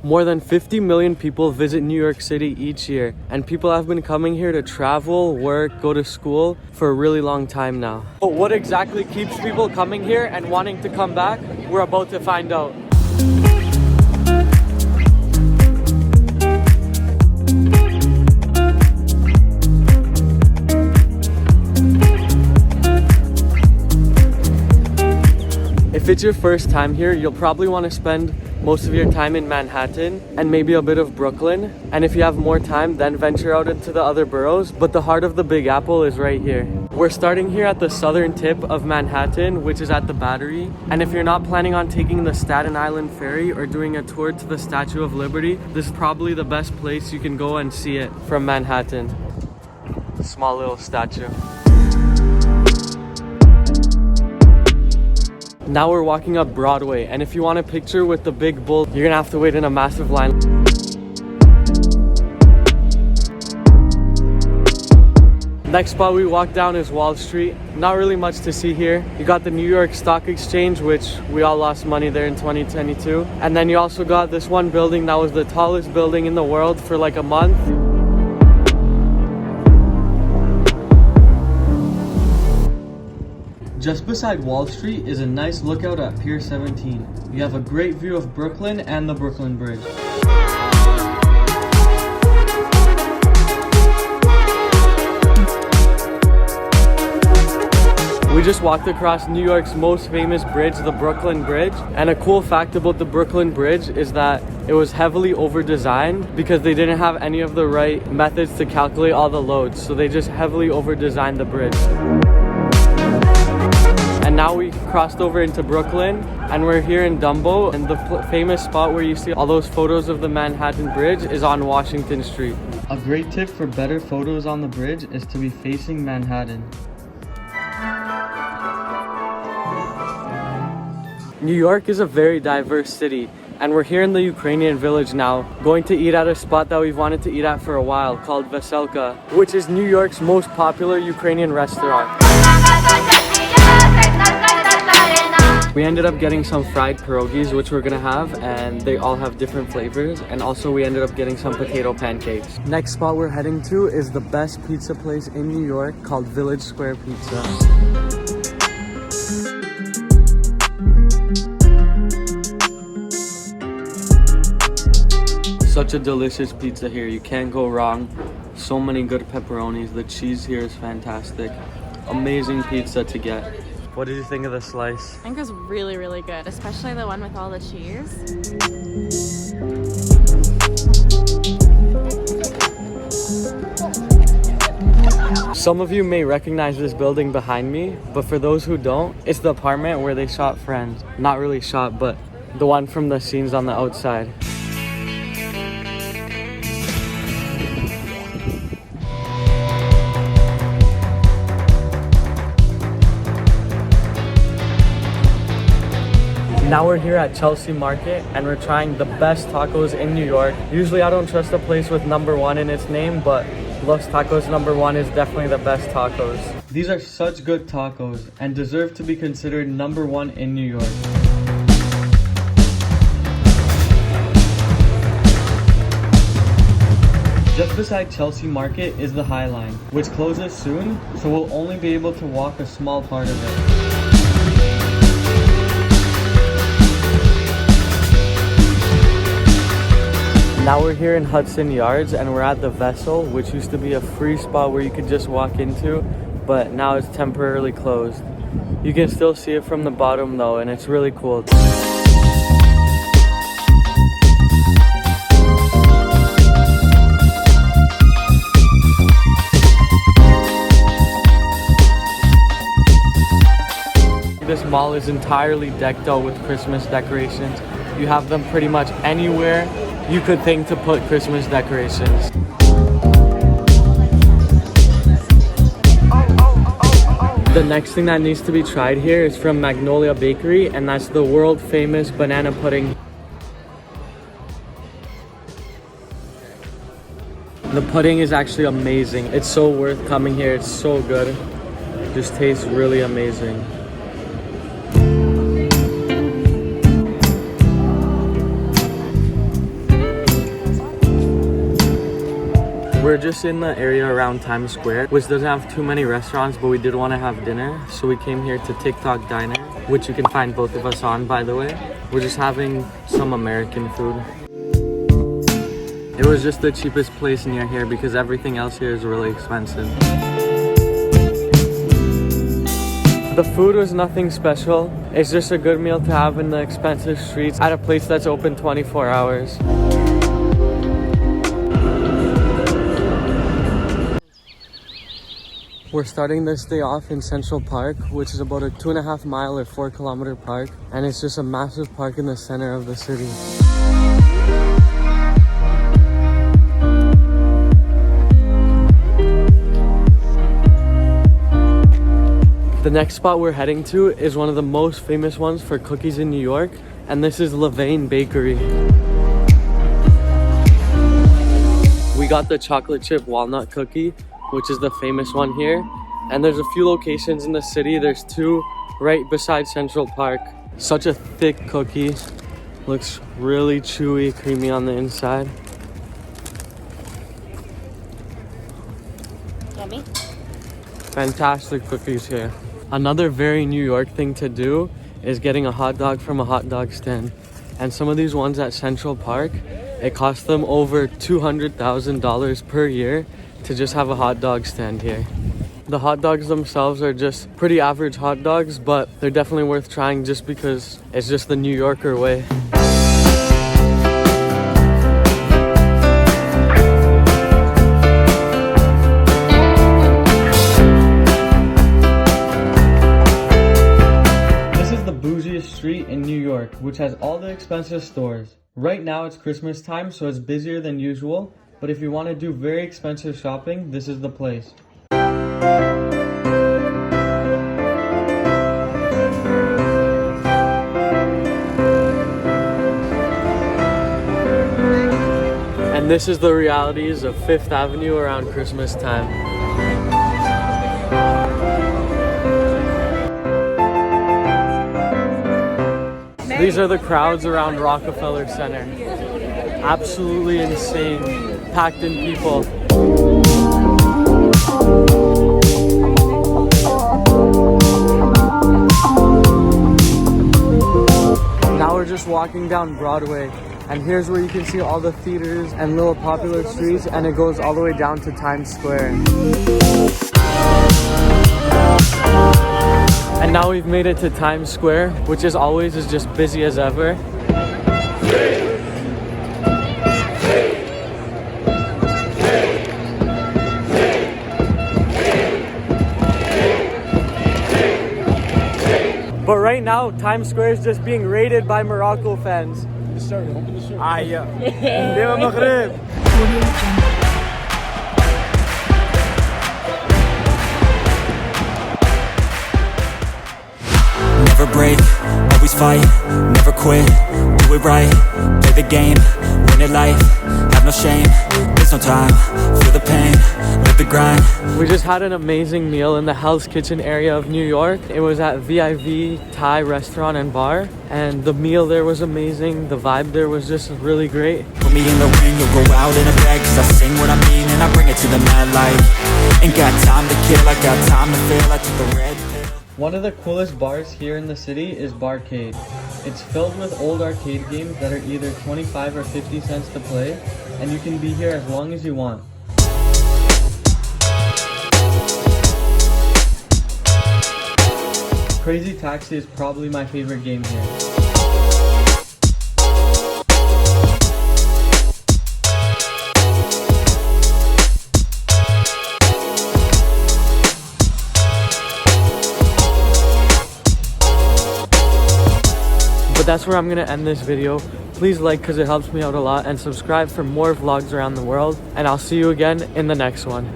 More than 50 million people visit New York City each year, and people have been coming here to travel, work, go to school for a really long time now. But what exactly keeps people coming here and wanting to come back? We're about to find out. If it's your first time here, you'll probably want to spend most of your time in Manhattan and maybe a bit of Brooklyn. And if you have more time, then venture out into the other boroughs. But the heart of the Big Apple is right here. We're starting here at the southern tip of Manhattan, which is at the Battery. And if you're not planning on taking the Staten Island ferry or doing a tour to the Statue of Liberty, this is probably the best place you can go and see it from Manhattan. Small little statue. Now we're walking up Broadway, and if you want a picture with the big bull, you're gonna have to wait in a massive line. Next spot we walk down is Wall Street. Not really much to see here. You got the New York Stock Exchange, which we all lost money there in 2022. And then you also got this one building that was the tallest building in the world for like a month. Just beside Wall Street is a nice lookout at Pier 17. You have a great view of Brooklyn and the Brooklyn Bridge. We just walked across New York's most famous bridge, the Brooklyn Bridge. And a cool fact about the Brooklyn Bridge is that it was heavily over-designed because they didn't have any of the right methods to calculate all the loads. So they just heavily over-designed the bridge. And now we crossed over into Brooklyn and we're here in Dumbo, and the famous spot where you see all those photos of the Manhattan Bridge is on Washington Street. A great tip for better photos on the bridge is to be facing Manhattan. New York is a very diverse city, and we're here in the Ukrainian village now, going to eat at a spot that we've wanted to eat at for a while called Veselka, which is New York's most popular Ukrainian restaurant. We ended up getting some fried pierogies, which we're gonna have, and they all have different flavors. And also we ended up getting some potato pancakes. Next spot we're heading to is the best pizza place in New York called Village Square Pizza. Such a delicious pizza here, you can't go wrong. So many good pepperonis, the cheese here is fantastic. Amazing pizza to get. What did you think of the slice? I think it was really, really good, especially the one with all the cheese. Some of you may recognize this building behind me, but for those who don't, it's the apartment where they shot Friends. Not really shot, but the one from the scenes on the outside. Now we're here at Chelsea Market and we're trying the best tacos in New York. Usually I don't trust a place with #1 in its name, but Los Tacos #1 is definitely the best tacos. These are such good tacos and deserve to be considered #1 in New York. Just beside Chelsea Market is the High Line, which closes soon, so we'll only be able to walk a small part of it. Now we're here in Hudson Yards and we're at the Vessel, which used to be a free spot where you could just walk into, but now it's temporarily closed. You can still see it from the bottom though, and it's really cool. This mall is entirely decked out with Christmas decorations. You have them pretty much anywhere you could think to put Christmas decorations. The next thing that needs to be tried here is from Magnolia Bakery, and that's the world famous banana pudding. The pudding is actually amazing. It's so worth coming here. It's so good. It just tastes really amazing. We're just in the area around Times Square, which doesn't have too many restaurants, but we did want to have dinner. So we came here to TikTok Diner, which you can find both of us on, by the way. We're just having some American food. It was just the cheapest place near here because everything else here is really expensive. The food was nothing special. It's just a good meal to have in the expensive streets at a place that's open 24 hours. We're starting this day off in Central Park, which is about a 2.5 mile or 4 kilometer park. And it's just a massive park in the center of the city. The next spot we're heading to is one of the most famous ones for cookies in New York, and this is Levain Bakery. We got the chocolate chip walnut cookie, which is the famous one here, and there's a few locations in the city. There's 2 right beside Central Park. Such a thick cookie, looks really chewy, creamy on the inside. Yummy. Fantastic cookies here. Another very New York thing to do is getting a hot dog from a hot dog stand. And some of these ones at Central Park, it costs them over $200,000 per year to just have a hot dog stand here. The hot dogs themselves are just pretty average hot dogs, but they're definitely worth trying just because it's just the New Yorker way. Street in New York, which has all the expensive stores. Right now it's Christmas time, so it's busier than usual, but if you want to do very expensive shopping, this is the place. And this is the realities of Fifth Avenue around Christmas time. These are the crowds around Rockefeller Center. Absolutely insane, packed in people. Now we're just walking down Broadway, and here's where you can see all the theaters and little popular streets, and it goes all the way down to Times Square. And now we've made it to Times Square, which as always is just busy as ever. But right now, Times Square is just being raided by Morocco fans. Never break, always fight, never quit, do it right, play the game, win it life, have no shame, there's no time, feel the pain, live the grind. We just had an amazing meal in the Hell's Kitchen area of New York. It was at VIV Thai restaurant and bar, and the meal there was amazing. The vibe there was just really great. Put me in the ring, you'll go out in a bag, cause I sing what I mean and I bring it to the mad light. Ain't got time to kill, I got time to feel, I took the red pill. One of the coolest bars here in the city is Barcade. It's filled with old arcade games that are either 25 or 50 cents to play, and you can be here as long as you want. Crazy Taxi is probably my favorite game here. But that's where I'm gonna end this video. Please like because it helps me out a lot, and subscribe for more vlogs around the world, and I'll see you again in the next one.